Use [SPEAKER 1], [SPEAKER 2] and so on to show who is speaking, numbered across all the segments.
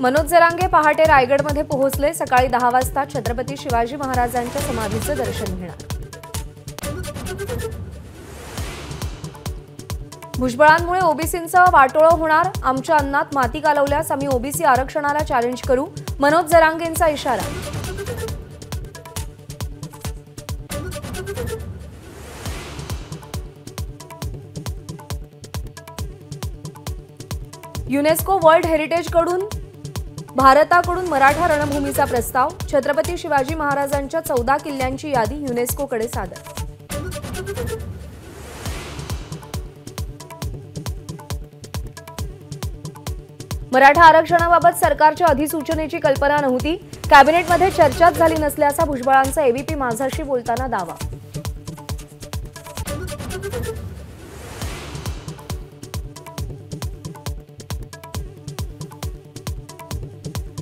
[SPEAKER 1] मनोज जरांगे पहाटे रायगडमध्ये पोहोचले। सकाळी 10 वाजता छत्रपती शिवाजी महाराजांच्या समाधीचे दर्शन घेणार। भुजबळांमुळे ओबीसींचं वाटोळं होणार। आमच्या अन्नात माती घालवल्यास आम्ही ओबीसी आरक्षणाला चॅलेंज करू, मनोज जरांगेंचा इशारा। युनेस्को वर्ल्ड हेरिटेजकडून भारताकडून मराठा रणभूमीचा प्रस्ताव। छत्रपती शिवाजी महाराजांच्या 14 किल्ल्यांची यादी युनेस्कोकडे सादर। मराठा आरक्षणाबाबत सरकारच्या अधिसूचनेची कल्पना नव्हती। कॅबिनेटमध्ये चर्चाच झाली नसल्याचा भुजबळांचा एबीपी माझाशी बोलताना दावा।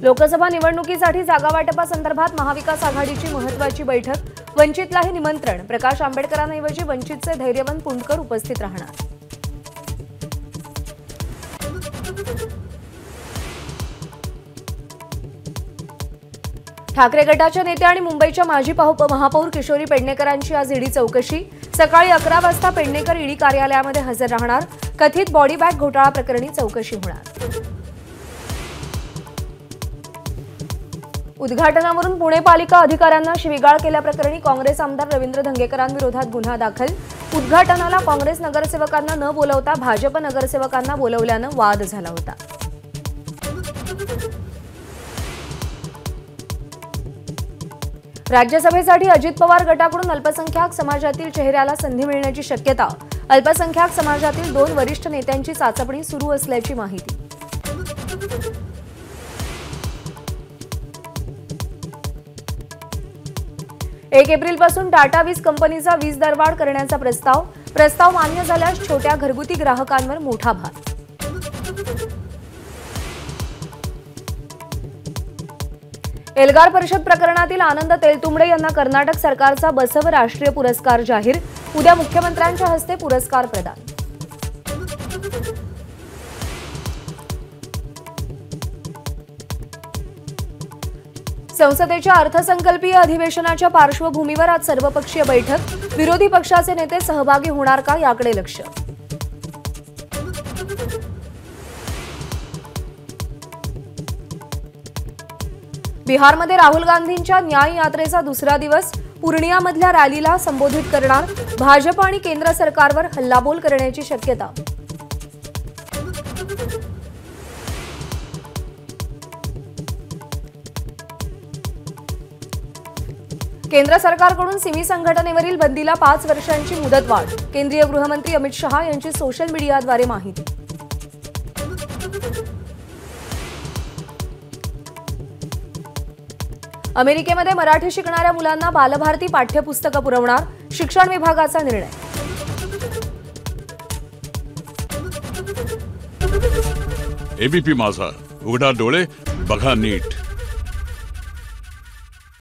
[SPEAKER 1] लोकसभा निवडणुकीसाठी जागा वाटपासंदर्भात महाविकास आघाडीची महत्त्वाची बैठक। वंचितलाही निमंत्रण। प्रकाश आंबेडकरांऐवजी वंचितचे धैर्यवंत पुंडकर उपस्थित राहणार। ठाकरे गटाच्या नेत्या आणि मुंबईच्या माजी महापौर किशोरी पेडणेकरांची आज ईडी चौकशी। सकाळी 11 वाजता पेडणेकर ईडी कार्यालयामध्ये हजर राहणार। कथित बॉडी बॅग घोटाळा प्रकरणी चौकशी होणार। उद्घाटनावरून पुणे पालिका अधिकाऱ्यांना शिवीगाळ केल्याप्रकरणी काँग्रेस आमदार रवींद्र धंगेकरांविरोधात गुन्हा दाखल। उद्घाटनाला काँग्रेस नगरसेवकांना न बोलवता भाजप नगरसेवकांना बोलवल्यानं वाद झाला होता। राज्यसभेसाठी अजित पवार गटाकडून अल्पसंख्याक समाजातील चेहऱ्याला संधी मिळण्याची शक्यता। अल्पसंख्याक समाजातील 2 वरिष्ठ नेत्यांची चाचपणी सुरू असल्याची माहिती। एक एप्रिलपासून टाटा वीज कंपनीचा वीज दरवाढ करण्याचा प्रस्ताव मान्य झाल्यास छोट्या घरगुती ग्राहकांवर मोठा भार। एल्गार परिषद प्रकरणातील आनंद तेलतुंबडे यांना कर्नाटक सरकारचा बसव राष्ट्रीय पुरस्कार जाहीर। उद्या मुख्यमंत्र्यांच्या हस्ते पुरस्कार प्रदान। संसदेच्या अर्थसंकल्पीय अधिवेशनाच्या पार्श्वभूमीवर आज सर्वपक्षीय बैठक। विरोधी पक्षाचे नेते सहभागी होणार का याकडे लक्ष। बिहारमध्ये राहुल गांधींच्या न्याय यात्रेचा दुसरा दिवस। पूर्णियामधल्या रॅलीला संबोधित करणार। भाजप आणि केंद्र सरकारवर हल्लाबोल करण्याची शक्यता। केंद्र सरकारकडून सिमी संघटनेवरील बंदीला 5 वर्षांची मुदतवाढ। केंद्रीय गृहमंत्री अमित शहा यांची सोशल मीडियाद्वारे माहिती। अमेरिकेमध्ये मराठी शिकणाऱ्या मुलांना बालभारती पाठ्यपुस्तकं पुरवणार। शिक्षण विभागाचा निर्णय।
[SPEAKER 2] एबीपी माझा, उघडा डोळे बघा नीट।